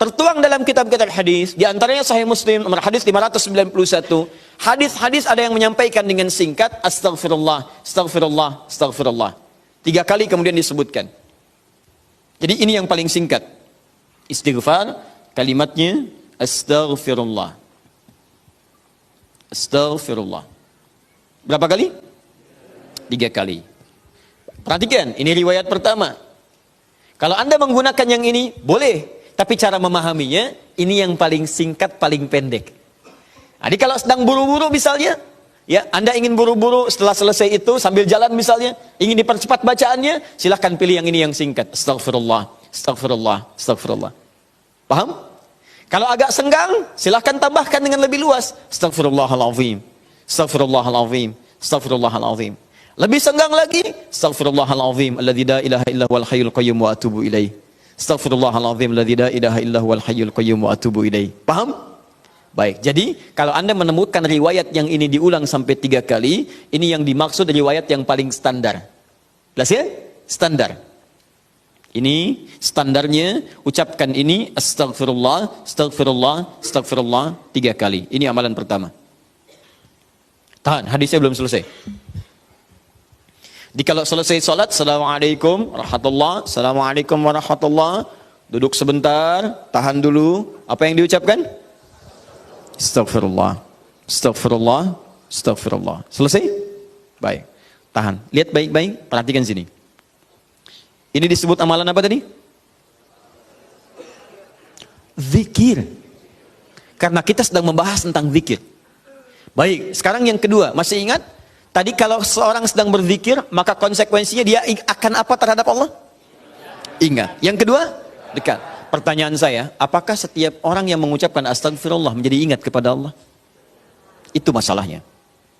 Tertuang dalam kitab-kitab hadis, di antaranya Sahih Muslim nomor hadis 591. Hadis-hadis ada yang menyampaikan dengan singkat astagfirullah, astagfirullah, astagfirullah. 3 kali kemudian disebutkan. Jadi ini yang paling singkat. Istighfar kalimatnya astaghfirullah. Astaghfirullah. Berapa kali? 3 kali. Perhatikan, ini riwayat pertama. Kalau Anda menggunakan yang ini, boleh. Tapi cara memahaminya, ini yang paling singkat, paling pendek. Jadi kalau sedang buru-buru misalnya, ya Anda ingin buru-buru setelah selesai itu, sambil jalan misalnya, ingin dipercepat bacaannya, silahkan pilih yang ini yang singkat. Astaghfirullah, astaghfirullah, astaghfirullah. Paham? Kalau agak senggang, silahkan tambahkan dengan lebih luas. Astaghfirullahaladzim, astaghfirullahaladzim, astaghfirullahaladzim. Lebih senggang lagi, astaghfirullahaladzim, alladzi la ilaha illa huwal hayyul qayyum wa atubu ilaih. Astaghfirullahaladzim, alladzi la ilaha illa huwal hayyul qayyum wa atubu ilaih. Paham? Baik, jadi kalau Anda menemukan riwayat yang ini diulang sampai 3 kali, ini yang dimaksud riwayat yang paling standar. Jelas ya? Standar. Ini standarnya, ucapkan ini astagfirullah, astagfirullah, astagfirullah 3 kali. Ini amalan pertama. Tahan, hadisnya belum selesai. Jadi kalau selesai salat, assalamualaikum warahmatullah, assalamualaikum warahmatullah, duduk sebentar, tahan dulu. Apa yang diucapkan? Astagfirullah, astagfirullah, astagfirullah. Selesai? Baik, tahan. Lihat baik-baik, perhatikan sini. Ini disebut amalan apa tadi? Zikir. Karena kita sedang membahas tentang zikir. Baik, sekarang yang kedua, masih ingat? Tadi kalau seorang sedang berzikir, maka konsekuensinya dia akan apa terhadap Allah? Ingat. Yang kedua, dekat. Pertanyaan saya, apakah setiap orang yang mengucapkan astagfirullah menjadi ingat kepada Allah? Itu masalahnya.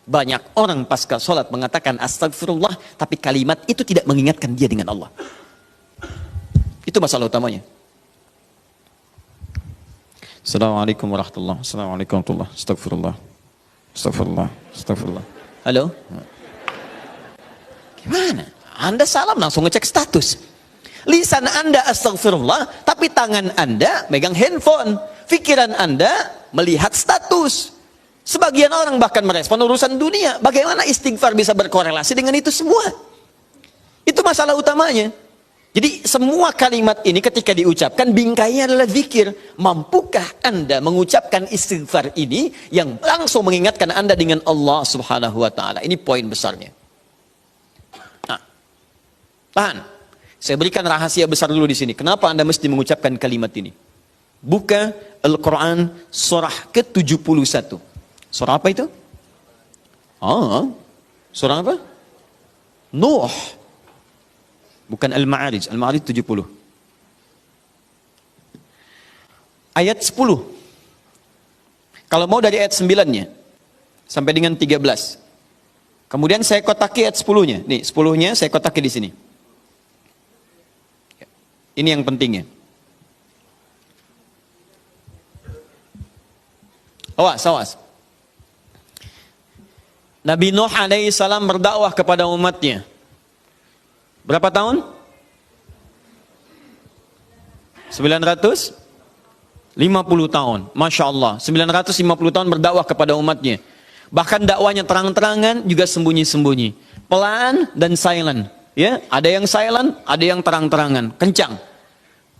Banyak orang pasca sholat mengatakan astagfirullah, tapi kalimat itu tidak mengingatkan dia dengan Allah. Itu masalah utamanya. Assalamualaikum warahmatullahi wabarakatuh. Assalamualaikum warahmatullahi wabarakatuh. Astagfirullah. Astagfirullah. Astagfirullah. Halo? Gimana? Anda salam langsung ngecek status. Lisan Anda astagfirullah, tapi tangan Anda megang handphone. Pikiran Anda melihat status. Sebagian orang bahkan merespon urusan dunia. Bagaimana istighfar bisa berkorelasi dengan itu semua? Itu masalah utamanya. Jadi semua kalimat ini ketika diucapkan bingkainya adalah zikir. Mampukah Anda mengucapkan istighfar ini yang langsung mengingatkan Anda dengan Allah Subhanahu wa taala? Ini poin besarnya. Nah, tahan. Saya berikan rahasia besar dulu di sini. Kenapa Anda mesti mengucapkan kalimat ini? Buka Al-Quran surah ke-71. Surah apa itu? Surah apa? Nuh. Bukan Al-Ma'arij. Al-Ma'arij 70. Ayat 10. Kalau mau dari ayat 9-nya sampai dengan 13. Kemudian saya kotaki ayat 10-nya. Nih, 10-nya saya kotaki di sini. Ini yang pentingnya. Awas, awas. Nabi Nuh alaihi salam berdakwah kepada umatnya. Berapa tahun? 950 tahun. Masya Allah. 950 tahun berdakwah kepada umatnya. Bahkan dakwanya terang-terangan juga sembunyi-sembunyi. Pelan dan silent. Ya, ada yang silent, ada yang terang-terangan. Kencang.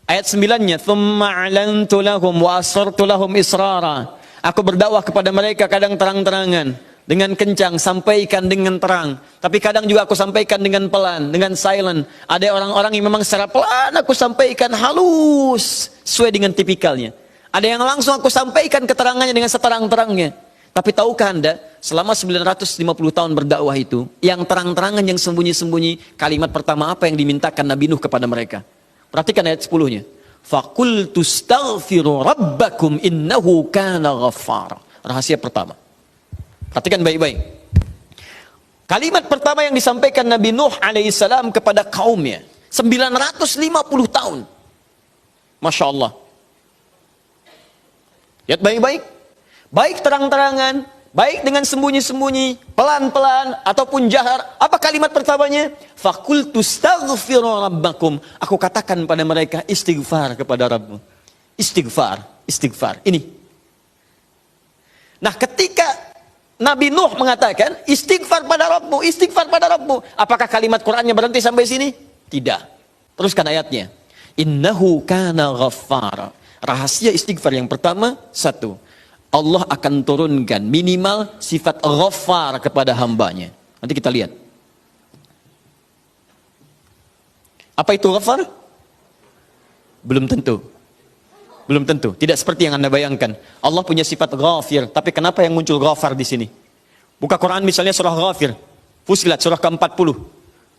Ayat 9-nya, "Tsumma 'alantu lahum wa asrartu lahum israra." Aku berdakwah kepada mereka kadang terang-terangan, dengan kencang, sampaikan dengan terang. Tapi kadang juga aku sampaikan dengan pelan, dengan silent. Ada orang-orang yang memang secara pelan aku sampaikan halus, sesuai dengan tipikalnya. Ada yang langsung aku sampaikan keterangannya dengan seterang-terangnya. Tapi tahukah Anda, selama 950 tahun berdakwah itu, yang terang-terangan, yang sembunyi-sembunyi, kalimat pertama apa yang dimintakan Nabi Nuh kepada mereka? Perhatikan ayat 10-nya. Faqultu astaghfiru rabbakum innahu kana ghaffara. Rahasia pertama. Perhatikan baik-baik. Kalimat pertama yang disampaikan Nabi Nuh alaihissalam kepada kaumnya. 950 tahun. Masya Allah. Lihat baik-baik. Baik terang-terangan, baik dengan sembunyi-sembunyi, pelan-pelan, ataupun jahar. Apa kalimat pertamanya? Faqultu astaghfiru rabbakum. Aku katakan pada mereka, istighfar kepada Rabbmu. Istighfar, istighfar. Ini. Nah, ketika Nabi Nuh mengatakan, istighfar pada Rabbmu, istighfar pada Rabbmu. Apakah kalimat Qur'annya berhenti sampai sini? Tidak. Teruskan ayatnya. Innahu kana ghaffara. Rahasia istighfar yang pertama, satu. Allah akan turunkan minimal sifat ghaffar kepada hambanya. Nanti kita lihat. Apa itu ghaffar? Belum tentu. Belum tentu. Tidak seperti yang Anda bayangkan. Allah punya sifat ghafir. Tapi kenapa yang muncul ghafar di sini? Buka Quran misalnya surah Ghafir. Fusilat surah ke-40.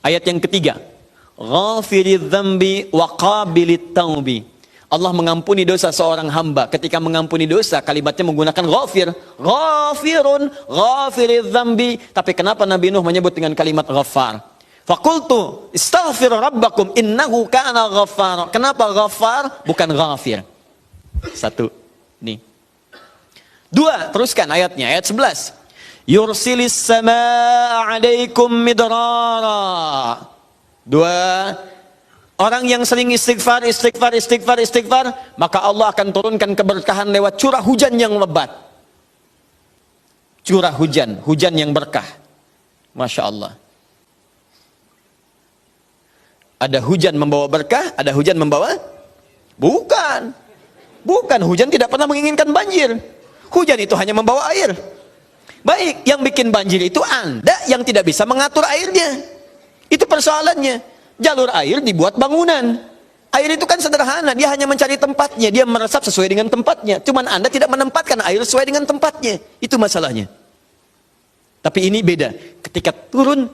Ayat yang ketiga. Ghafiridz dzambi wa qabilit taubi. Allah mengampuni dosa seorang hamba. Ketika mengampuni dosa, kalimatnya menggunakan ghafir. Ghafirun, ghafiridz dzambi. Tapi kenapa Nabi Nuh menyebut dengan kalimat ghafar? Faqultu istaghfir rabbakum innahu kana ghaffar. Kenapa ghaffar bukan ghafir? Satu. Nih. Dua, teruskan ayatnya, ayat 11. Yursilis samaa 'alaikum midrara. Dua, orang yang sering istighfar, maka Allah akan turunkan keberkahan lewat curah hujan yang lebat. Curah hujan, hujan yang berkah. Masya Allah. Ada hujan membawa berkah, ada hujan membawa? Bukan. Bukan, hujan tidak pernah menginginkan banjir. Hujan itu hanya membawa air. Baik, yang bikin banjir itu Anda yang tidak bisa mengatur airnya. Itu persoalannya. Jalur air dibuat bangunan. Air itu kan sederhana, dia hanya mencari tempatnya, dia meresap sesuai dengan tempatnya. Cuman Anda tidak menempatkan air sesuai dengan tempatnya. Itu masalahnya. Tapi ini beda. Ketika turun,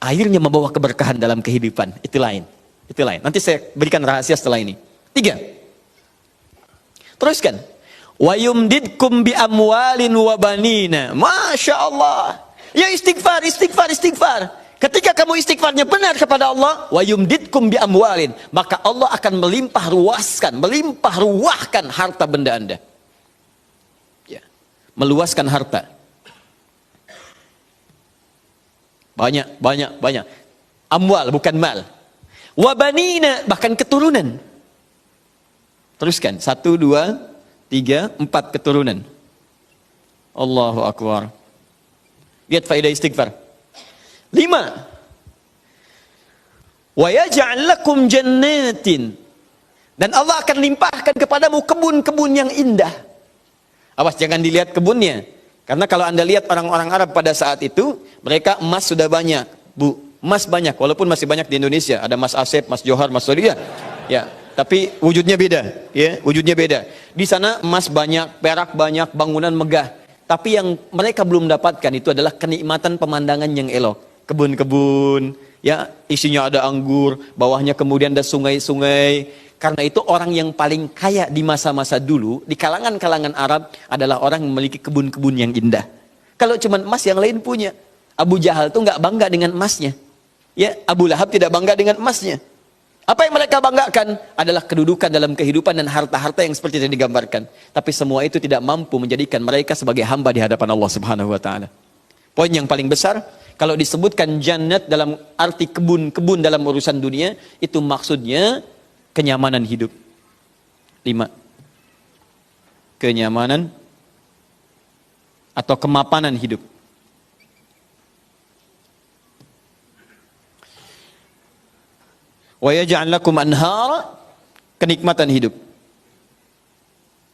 airnya membawa keberkahan dalam kehidupan. Itu lain. Itu lain. Nanti saya berikan rahasia setelah ini. 3. Teruskan. Wa yumdidkum bi amwalin wa banina. Masya Allah. Ya istighfar, istighfar, istighfar. Ketika kamu istighfarnya benar kepada Allah, wa yumdidkum bi amwalin, maka Allah akan melimpah ruahkan harta benda Anda. Ya. Meluaskan harta. Banyak. Amwal bukan mal. Wa banina, bahkan keturunan. Teruskan. 1, 2, 3, 4 keturunan. Allahu Akbar. Lihat faedah istighfar. 5. Wa yaj'al lakum jannatin. Dan Allah akan limpahkan kepadamu kebun-kebun yang indah. Awas jangan dilihat kebunnya. Karena kalau Anda lihat orang-orang Arab pada saat itu, mereka emas sudah banyak. Bu, emas banyak. Walaupun masih banyak di Indonesia. Ada Mas Asep, Mas Johar, Mas Sodia. Ya. Tapi wujudnya beda, ya, wujudnya beda. Di sana emas banyak, perak banyak, bangunan megah. Tapi yang mereka belum dapatkan itu adalah kenikmatan pemandangan yang elok. Kebun-kebun, ya, isinya ada anggur, bawahnya kemudian ada sungai-sungai. Karena itu orang yang paling kaya di masa-masa dulu, di kalangan-kalangan Arab adalah orang yang memiliki kebun-kebun yang indah. Kalau cuma emas yang lain punya. Abu Jahal tuh nggak bangga dengan emasnya. Ya, Abu Lahab tidak bangga dengan emasnya. Apa yang mereka banggakan adalah kedudukan dalam kehidupan dan harta-harta yang seperti yang digambarkan. Tapi semua itu tidak mampu menjadikan mereka sebagai hamba di hadapan Allah Subhanahu wa taala. Poin yang paling besar, kalau disebutkan jannat dalam arti kebun-kebun dalam urusan dunia, itu maksudnya kenyamanan hidup. 5. Kenyamanan atau kemapanan hidup. Wa yaj'al lakum anhara, kenikmatan hidup.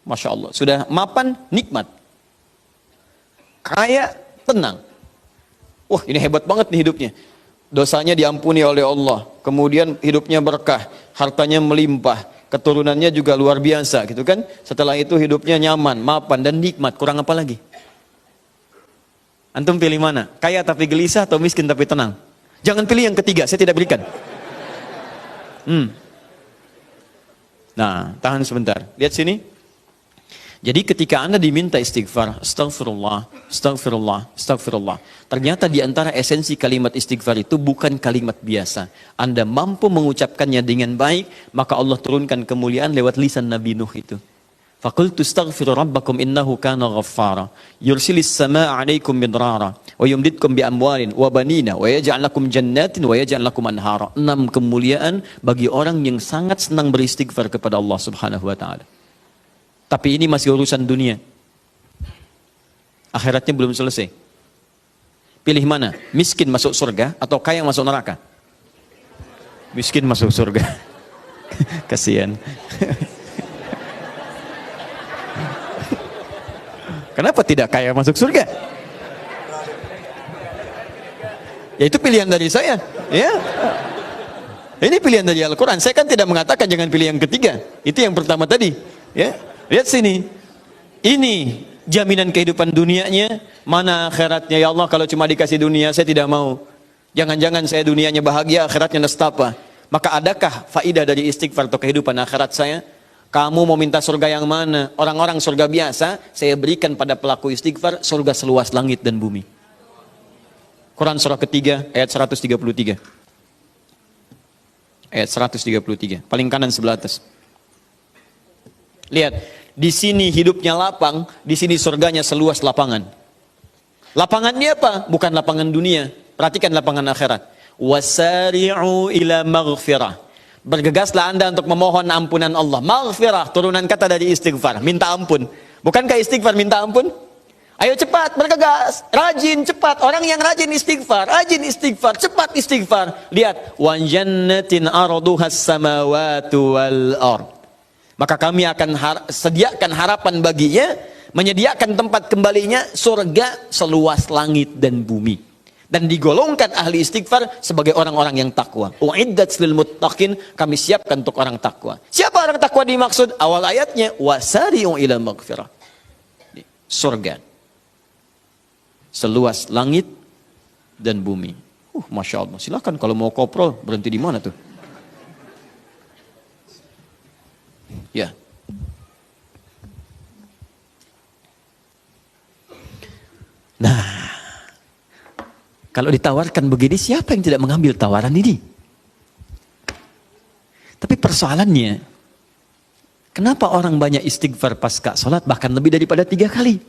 Masya Allah, sudah mapan, nikmat. Kaya, tenang. Wah, ini hebat banget nih hidupnya. Dosanya diampuni oleh Allah. Kemudian hidupnya berkah, hartanya melimpah, keturunannya juga luar biasa gitu kan. Setelah itu hidupnya nyaman, mapan dan nikmat. Kurang apa lagi? Antum pilih mana? Kaya tapi gelisah atau miskin tapi tenang? Jangan pilih yang ketiga, saya tidak berikan. Nah, tahan sebentar. Lihat sini. Jadi ketika Anda diminta istighfar, astagfirullah, astagfirullah, astagfirullah. Ternyata di antara esensi kalimat istighfar itu bukan kalimat biasa. Anda mampu mengucapkannya dengan baik, maka Allah turunkan kemuliaan lewat lisan Nabi Nuh itu. Faqultu astaghfiru rabbakum innahu kana ghaffara yursilis samaa 'alaikum midrara wa yumdidkum bi amwalin wa banina wa yaj'al lakum jannatin wa yaj'al lakum anhara. 6 kemuliaan bagi orang yang sangat senang beristighfar kepada Allah Subhanahu wa taala. Tapi ini masih urusan dunia. Akhiratnya belum selesai. Pilih mana? Miskin masuk surga atau kaya masuk neraka? Miskin masuk surga. Kasihan. Kenapa tidak kaya masuk surga? Ya itu pilihan dari saya. Ya. Ini pilihan dari Al-Quran. Saya kan tidak mengatakan jangan pilih yang ketiga. Itu yang pertama tadi. Ya. Lihat sini. Ini jaminan kehidupan dunianya, mana akhiratnya. Ya Allah, kalau cuma dikasih dunia saya tidak mau. Jangan-jangan saya dunianya bahagia, akhiratnya nestapa. Maka adakah faidah dari istighfar atau kehidupan akhirat saya? Kamu mau minta surga yang mana? Orang-orang surga biasa, saya berikan pada pelaku istighfar surga seluas langit dan bumi. Quran surah ketiga ayat 133. Ayat 133, paling kanan sebelah atas. Lihat, di sini hidupnya lapang, di sini surganya seluas lapangan. Lapangannya apa? Bukan lapangan dunia. Perhatikan lapangan akhirat. Wasari'u ila maghfirah. Bergegaslah Anda untuk memohon ampunan Allah. Maghfirah, turunan kata dari istighfar, minta ampun. Bukankah istighfar minta ampun? Ayo cepat, bergegas, rajin, cepat. Orang yang rajin istighfar, cepat istighfar. Lihat, wa jannatin arduhas samawati wal ard. Maka kami akan sediakan harapan baginya, menyediakan tempat kembalinya surga seluas langit dan bumi. Dan digolongkan ahli istighfar sebagai orang-orang yang takwa. Uiddat lil muttaqin, kami siapkan untuk orang takwa. Siapa orang takwa dimaksud? Awal ayatnya wasari'u ila maghfirah. Surga seluas langit dan bumi. Masya Allah. Silakan kalau mau koprol, berhenti di mana tuh? Ya. Nah, kalau ditawarkan begini, siapa yang tidak mengambil tawaran ini? Tapi persoalannya, kenapa orang banyak istighfar pasca salat bahkan lebih daripada 3 kali?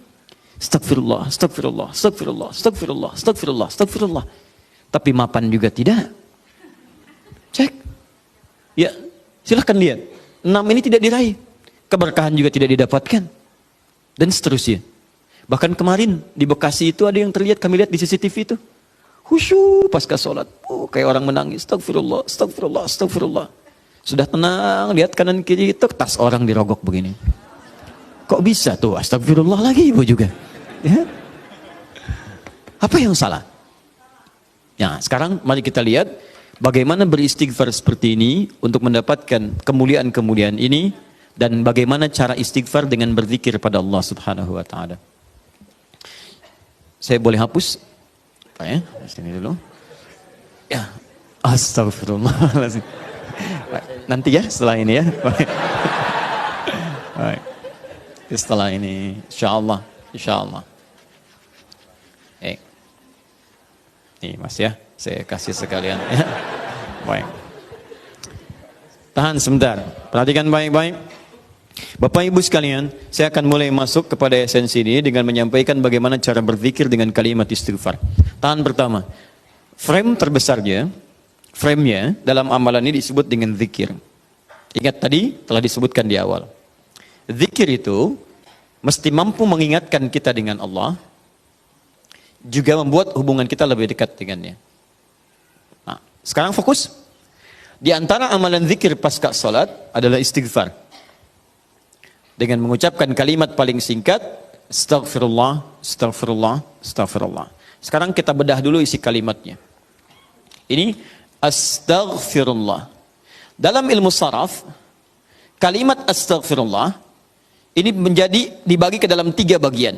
Astagfirullah, astagfirullah, astagfirullah, astagfirullah, astagfirullah, astagfirullah. Tapi mapan juga tidak. Cek. Ya, silahkan lihat. 6 ini tidak diraih. Keberkahan juga tidak didapatkan. Dan seterusnya. Bahkan kemarin di Bekasi itu ada yang terlihat, kami lihat di CCTV itu. Khusyuk pasca sholat. Kayak orang menangis. Astagfirullah, astagfirullah, astagfirullah. Sudah tenang, lihat kanan kiri itu, tas orang dirogok begini. Kok bisa tuh? Astagfirullah lagi ibu juga. Ya. Apa yang salah? Ya, sekarang mari kita lihat bagaimana beristighfar seperti ini untuk mendapatkan kemuliaan-kemuliaan ini, dan bagaimana cara istighfar dengan berzikir pada Allah Subhanahu wa taala. Saya boleh hapus? Apa ya? Sini dulu. Ya. Astagfirullahaladzim. Nanti ya setelah ini ya. Baik. Setelah ini insyaallah, insyaallah. Nih Mas ya, saya kasih sekalian ya. Baik. Tahan sebentar. Perhatikan baik-baik. Bapak Ibu sekalian, saya akan mulai masuk kepada esensi ini dengan menyampaikan bagaimana cara berzikir dengan kalimat istighfar. Tahan pertama. Frame terbesarnya, frame-nya dalam amalan ini disebut dengan zikir. Ingat tadi telah disebutkan di awal. Zikir itu mesti mampu mengingatkan kita dengan Allah, juga membuat hubungan kita lebih dekat dengannya. Nah, sekarang fokus. Di antara amalan zikir pasca salat adalah istighfar. Dengan mengucapkan kalimat paling singkat, astagfirullah, astagfirullah, astagfirullah. Sekarang kita bedah dulu isi kalimatnya. Ini astagfirullah. Dalam ilmu saraf, kalimat astagfirullah ini dibagi ke dalam 3 bagian.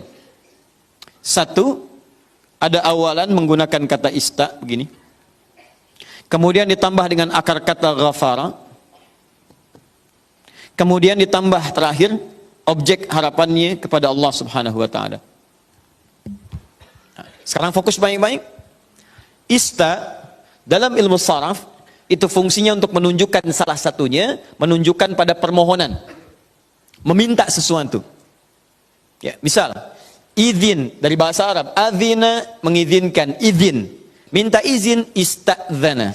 Satu, ada awalan menggunakan kata ista begini. Kemudian ditambah dengan akar kata ghafara. Kemudian ditambah terakhir objek harapannya kepada Allah Subhanahu wa taala. Nah, sekarang fokus baik-baik. Ista dalam ilmu saraf itu fungsinya untuk menunjukkan salah satunya, menunjukkan pada permohonan, meminta sesuatu. Ya, misal izin dari bahasa Arab, adzina mengizinkan, izin. Minta izin, istadzana.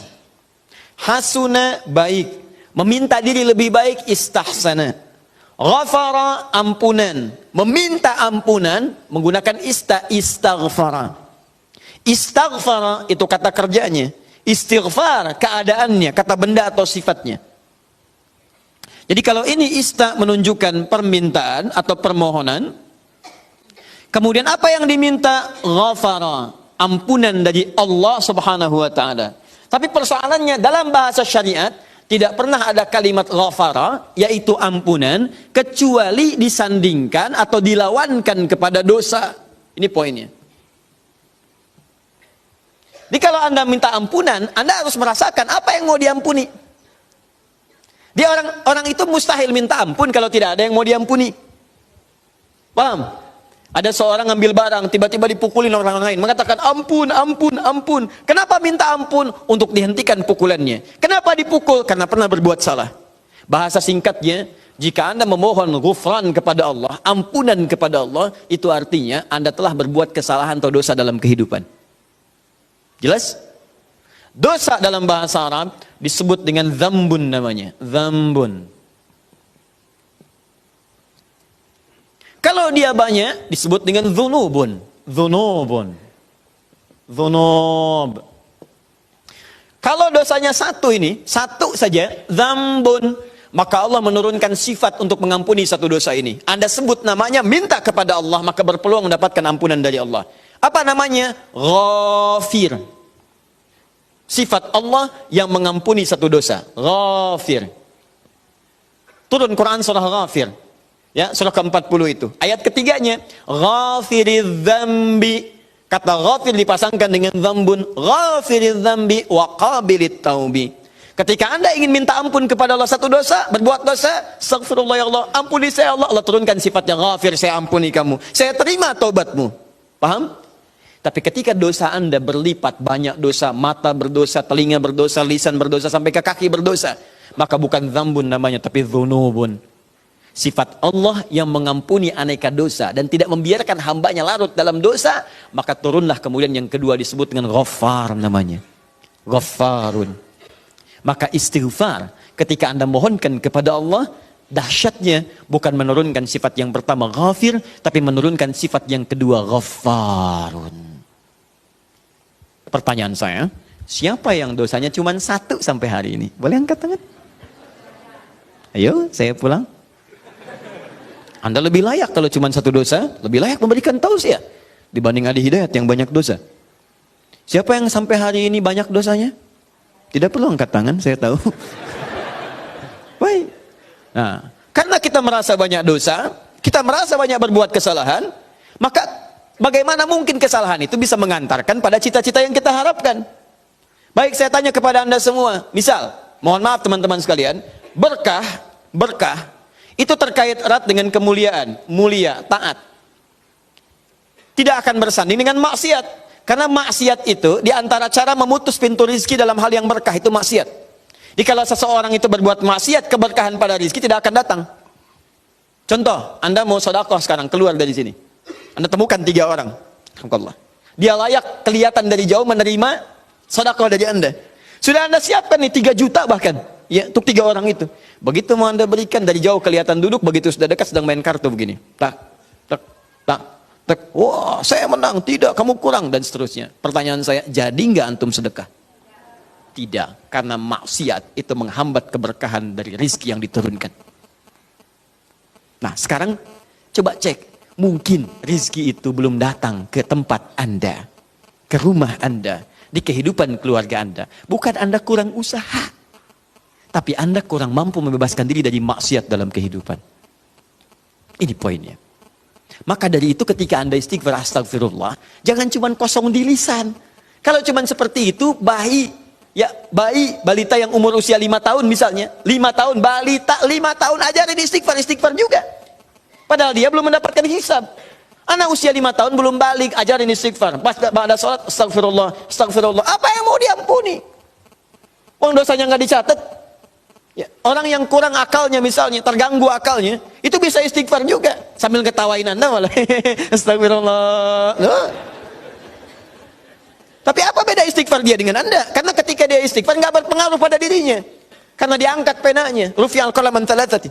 Hasuna baik, meminta diri lebih baik, istahsana. Ghafara, ampunan. Meminta ampunan menggunakan istaghfara. Istaghfara itu kata kerjanya. Istighfar keadaannya, kata benda atau sifatnya. Jadi kalau ini menunjukkan permintaan atau permohonan. Kemudian apa yang diminta? Ghafara, ampunan dari Allah Subhanahu wa taala. Tapi persoalannya dalam bahasa syariat tidak pernah ada kalimat ghafara, yaitu ampunan, kecuali disandingkan atau dilawankan kepada dosa. Ini poinnya. Jadi kalau Anda minta ampunan, Anda harus merasakan apa yang mau diampuni. Dia orang itu mustahil minta ampun kalau tidak ada yang mau diampuni. Paham? Ada seorang ngambil barang, tiba-tiba dipukulin orang lain, mengatakan ampun, ampun, ampun. Kenapa minta ampun? Untuk dihentikan pukulannya. Kenapa dipukul? Karena pernah berbuat salah. Bahasa singkatnya, jika Anda memohon ghufran kepada Allah, ampunan kepada Allah, itu artinya Anda telah berbuat kesalahan atau dosa dalam kehidupan. Jelas? Dosa dalam bahasa Arab disebut dengan dzambun namanya. Dzambun. Kalau dia banyak disebut dengan dzunubun. Dzunubun. Dzunub. Kalau dosanya satu saja, dzambun, maka Allah menurunkan sifat untuk mengampuni satu dosa ini. Anda sebut namanya, minta kepada Allah, maka berpeluang mendapatkan ampunan dari Allah. Apa namanya? Ghafir. Sifat Allah yang mengampuni satu dosa. Ghafir. Turun Quran surah Ghafir. Ya, surah ke-40 itu. Ayat ketiganya, ghafiriz dzambi. Kata ghafir dipasangkan dengan dzambun. Ghafiriz dzambi wa qabilit taubi. Ketika Anda ingin minta ampun kepada Allah satu dosa, berbuat dosa, astaghfirullah ya Allah, ampuni saya Allah. Allah turunkan sifatnya ghafir, saya ampuni kamu. Saya terima taubatmu. Paham? Tapi ketika dosa Anda berlipat, banyak dosa, mata berdosa, telinga berdosa, lisan berdosa, sampai ke kaki berdosa, maka bukan dzambun namanya, tapi dzunubun. Sifat Allah yang mengampuni aneka dosa dan tidak membiarkan hambanya larut dalam dosa, maka turunlah kemudian yang kedua disebut dengan Ghaffar namanya. Ghaffarun. Maka istighfar ketika Anda mohonkan kepada Allah, dahsyatnya bukan menurunkan sifat yang pertama Ghafir, tapi menurunkan sifat yang kedua Ghaffarun. Pertanyaan saya, siapa yang dosanya cuma satu sampai hari ini? Boleh angkat tangan? Ayo, saya pulang. Anda lebih layak kalau cuma satu dosa, lebih layak memberikan tausiah dibanding Adi Hidayat yang banyak dosa. Siapa yang sampai hari ini banyak dosanya? Tidak perlu angkat tangan, saya tahu. Baik. Nah, karena kita merasa banyak dosa, kita merasa banyak berbuat kesalahan, maka bagaimana mungkin kesalahan itu bisa mengantarkan pada cita-cita yang kita harapkan? Baik, saya tanya kepada Anda semua. Misal, mohon maaf teman-teman sekalian, berkah itu terkait erat dengan kemuliaan, mulia, taat. Tidak akan bersanding dengan maksiat. Karena maksiat itu diantara cara memutus pintu rizki dalam hal yang berkah itu maksiat. Jadi kalau seseorang itu berbuat maksiat, keberkahan pada rizki tidak akan datang. Contoh, Anda mau sedekah sekarang, keluar dari sini. Anda temukan 3 orang. Alhamdulillah. Dia layak kelihatan dari jauh menerima sedekah dari Anda. Sudah Anda siapkan nih 3 juta bahkan. Ya, untuk 3 orang itu. Begitu mau Anda berikan, dari jauh kelihatan duduk, begitu sudah dekat sedang main kartu begini. Tak, tak, tak, tak. Wah, saya menang. Tidak, kamu kurang, dan seterusnya. Pertanyaan saya, jadi nggak antum sedekah? Tidak, karena maksiat itu menghambat keberkahan dari rizki yang diturunkan. Nah, sekarang coba cek. Mungkin rizki itu belum datang ke tempat Anda, ke rumah Anda, di kehidupan keluarga Anda. Bukan Anda kurang usaha, tapi Anda kurang mampu membebaskan diri dari maksiat dalam kehidupan. Ini poinnya. Maka dari itu ketika Anda istighfar astagfirullah, jangan cuma kosong di lisan. Kalau cuma seperti itu, balita yang umur usia 5 tahun misalnya, 5 tahun, balita 5 tahun ajarin istighfar juga. Padahal dia belum mendapatkan hisab. Anak usia 5 tahun belum balik, ajarin istighfar. Pas pada sholat, astagfirullah, astagfirullah. Apa yang mau diampuni? Uang dosanya nggak dicatat. Ya, orang yang kurang akalnya misalnya, terganggu akalnya, itu bisa istighfar juga. Sambil ketawain Anda malah. Astagfirullah. Loh. Tapi apa beda istighfar dia dengan Anda? Karena ketika dia istighfar nggak berpengaruh pada dirinya. Karena diangkat penanya. Rufi'al qalam an thalathati.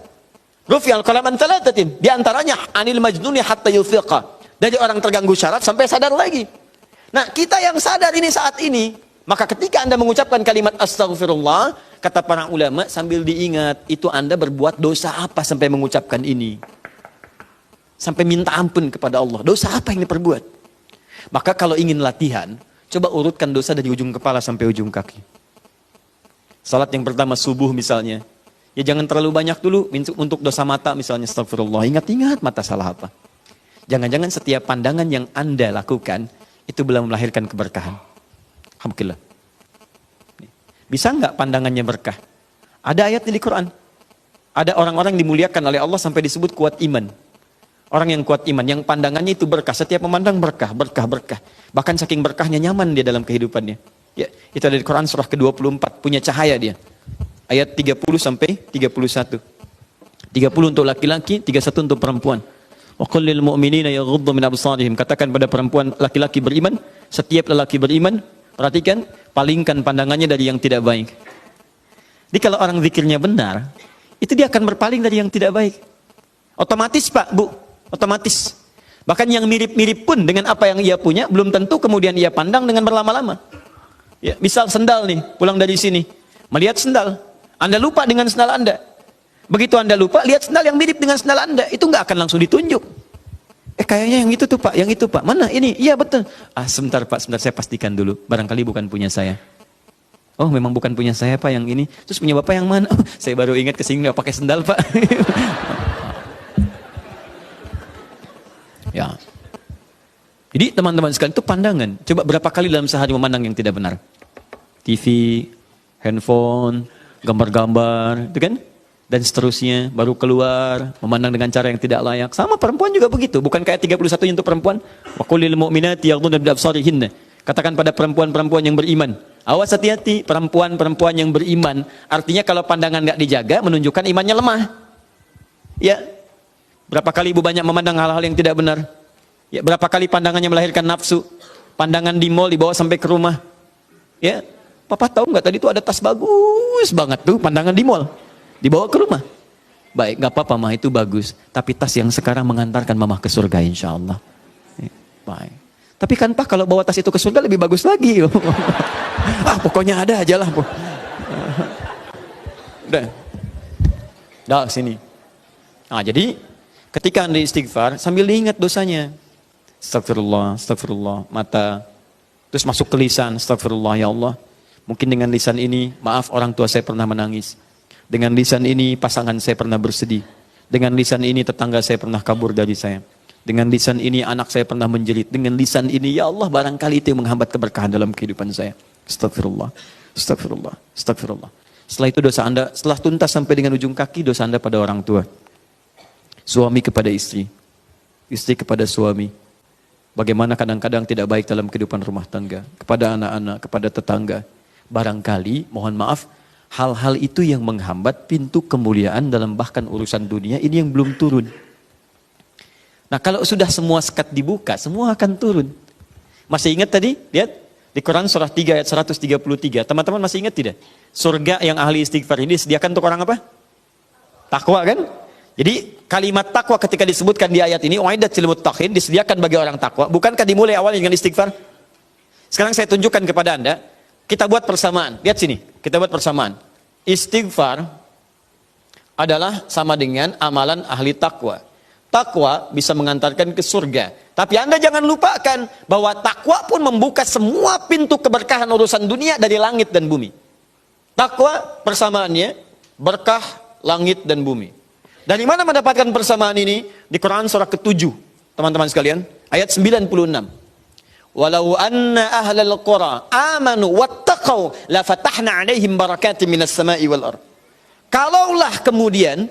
Rufi'al qalam an thalathatin, di antaranya anil majnuni hatta yufiqa, dari orang terganggu syaraf sampai sadar lagi. Nah, kita yang sadar ini saat ini, maka ketika Anda mengucapkan kalimat astaghfirullah, kata para ulama, sambil diingat, itu Anda berbuat dosa apa sampai mengucapkan ini? Sampai minta ampun kepada Allah. Dosa apa yang diperbuat? Maka kalau ingin latihan, coba urutkan dosa dari ujung kepala sampai ujung kaki. Salat yang pertama subuh misalnya, ya jangan terlalu banyak dulu untuk dosa mata misalnya, astagfirullah. Ingat-ingat mata salah apa. Jangan-jangan setiap pandangan yang Anda lakukan itu belum melahirkan keberkahan. Alhamdulillah. Bisa nggak pandangannya berkah? Ada ayatnya di Quran. Ada orang-orang dimuliakan oleh Allah sampai disebut kuat iman. Orang yang kuat iman, yang pandangannya itu berkah. Setiap memandang berkah, berkah, berkah. Bahkan saking berkahnya nyaman dia dalam kehidupannya. Ya, itu ada di Quran surah ke-24, punya cahaya dia. Ayat 30 sampai 31. 30 untuk laki-laki, 31 untuk perempuan. Wa qul lil mu'minina yaghuddu min absarihim. Katakan pada perempuan laki-laki beriman, setiap lelaki beriman, perhatikan, palingkan pandangannya dari yang tidak baik. Jadi kalau orang zikirnya benar, itu dia akan berpaling dari yang tidak baik. Otomatis Pak, Bu, otomatis. Bahkan yang mirip-mirip pun dengan apa yang ia punya, belum tentu kemudian ia pandang dengan berlama-lama. Ya, misal sendal nih, pulang dari sini, melihat sendal, Anda lupa dengan sendal Anda. Begitu Anda lupa, lihat sendal yang mirip dengan sendal Anda, itu nggak akan langsung ditunjuk. Kayaknya yang itu tuh Pak, yang itu Pak, mana ini? Iya betul. Sebentar Pak, sebentar saya pastikan dulu, barangkali bukan punya saya. Oh memang bukan punya saya Pak yang ini, terus punya Bapak yang mana? Oh, saya baru ingat kesini nggak pakai sendal Pak. Ya. Jadi teman-teman sekalian itu pandangan. Coba berapa kali dalam sehari memandang yang tidak benar? TV, handphone, gambar-gambar, itu kan? Dan seterusnya, baru keluar, memandang dengan cara yang tidak layak. Sama perempuan juga begitu. Bukan kayak 31 untuk perempuan. Wa qul lil mu'minati yaghdudna min absarihinna. Katakan pada perempuan-perempuan yang beriman. Awas hati-hati, perempuan-perempuan yang beriman. Artinya kalau pandangan nggak dijaga, menunjukkan imannya lemah. Ya. Berapa kali ibu banyak memandang hal-hal yang tidak benar? Ya, berapa kali pandangannya melahirkan nafsu? Pandangan di mall dibawa sampai ke rumah. Ya, Papa tahu nggak tadi tuh ada tas bagus banget tuh, pandangan di mall, dibawa ke rumah. Baik, nggak apa-apa mah, itu bagus. Tapi tas yang sekarang mengantarkan mama ke surga insya Allah. Ya, baik. Tapi kan Pak kalau bawa tas itu ke surga lebih bagus lagi. Pokoknya ada aja lah. Udah sini. Nah jadi ketika Anda istighfar sambil diingat dosanya. Astagfirullah, astagfirullah, mata. Terus masuk ke lisan, astagfirullah ya Allah. Mungkin dengan lisan ini, maaf orang tua saya pernah menangis. Dengan lisan ini pasangan saya pernah bersedih. Dengan lisan ini tetangga saya pernah kabur dari saya. Dengan lisan ini anak saya pernah menjerit. Dengan lisan ini ya Allah barangkali itu yang menghambat keberkahan dalam kehidupan saya. Astagfirullah, astagfirullah, astagfirullah. Setelah itu dosa Anda, setelah tuntas sampai dengan ujung kaki, dosa Anda pada orang tua. Suami kepada istri. Istri kepada suami. Bagaimana kadang-kadang tidak baik dalam kehidupan rumah tangga. Kepada anak-anak, kepada tetangga. Barangkali, mohon maaf, hal-hal itu yang menghambat pintu kemuliaan dalam bahkan urusan dunia ini yang belum turun. Nah kalau sudah semua sekat dibuka, semua akan turun. Masih ingat tadi? Lihat. Di Quran surah 3 ayat 133. Teman-teman masih ingat tidak? Surga yang ahli istighfar ini disediakan untuk orang apa? Takwa kan? Jadi kalimat takwa ketika disebutkan di ayat ini, uiddat lil muttaqin, disediakan bagi orang takwa. Bukankah dimulai awal dengan istighfar? Sekarang saya tunjukkan kepada Anda, kita buat persamaan. Lihat sini, kita buat persamaan. Istighfar adalah sama dengan amalan ahli takwa. Takwa bisa mengantarkan ke surga. Tapi Anda jangan lupakan bahwa takwa pun membuka semua pintu keberkahan urusan dunia dari langit dan bumi. Takwa persamaannya berkah langit dan bumi. Dari mana mendapatkan persamaan ini? Di Quran surah ke-7, teman-teman sekalian, ayat 96. Walau anna ahlal qura amanu wattaqau la fatahna 'alaihim barakatin minas sama'i wal ardh. Kalaulah kemudian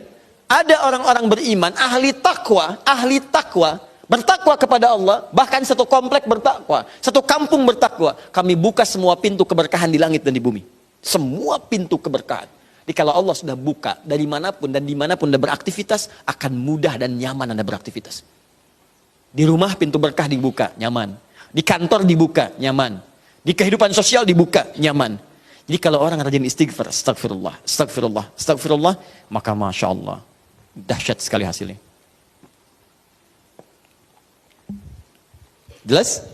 ada orang-orang beriman, ahli takwa, bertakwa kepada Allah, bahkan satu komplek bertakwa, satu kampung bertakwa, kami buka semua pintu keberkahan di langit dan di bumi. Semua pintu keberkahan. Jadi kalau Allah sudah buka dari manapun dan dimanapun Anda beraktivitas, akan mudah dan nyaman Anda beraktivitas. Di rumah pintu berkah dibuka, nyaman. Di kantor dibuka, nyaman. Di kehidupan sosial dibuka, nyaman. Jadi kalau orang rajin istighfar, astagfirullah, astagfirullah, astagfirullah, maka Masya Allah. Dahsyat sekali hasilnya. Jelas?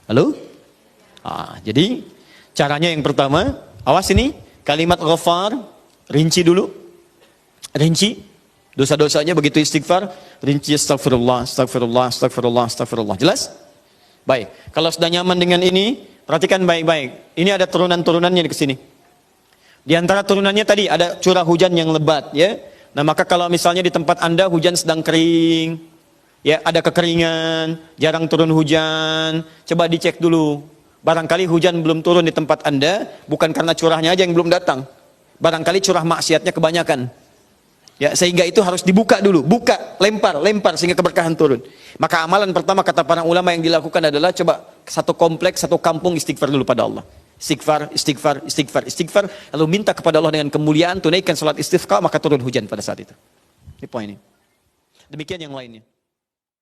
Halo? Jadi caranya yang pertama, awas ini kalimat ghafar, rinci dulu. Rinci dosa-dosanya, begitu istighfar, rinci astagfirullah, astagfirullah, astagfirullah, astagfirullah. Jelas? Baik, kalau sudah nyaman dengan ini, perhatikan baik-baik. Ini ada turunan-turunannya di sini. Di antara turunannya tadi ada curah hujan yang lebat, ya. Nah, maka kalau misalnya di tempat Anda hujan sedang kering, ya, ada kekeringan, jarang turun hujan, coba dicek dulu. Barangkali hujan belum turun di tempat Anda, bukan karena curahnya aja yang belum datang. Barangkali curah maksiatnya kebanyakan. Ya, sehingga itu harus dibuka dulu, buka, lempar sehingga keberkahan turun. Maka amalan pertama kata para ulama yang dilakukan adalah coba satu kompleks, satu kampung istighfar dulu pada Allah. Istighfar, istighfar, istighfar, istighfar, lalu minta kepada Allah dengan kemuliaan, tunaikan salat istisqa, maka turun hujan pada saat itu. Ini poinnya. Demikian yang lainnya.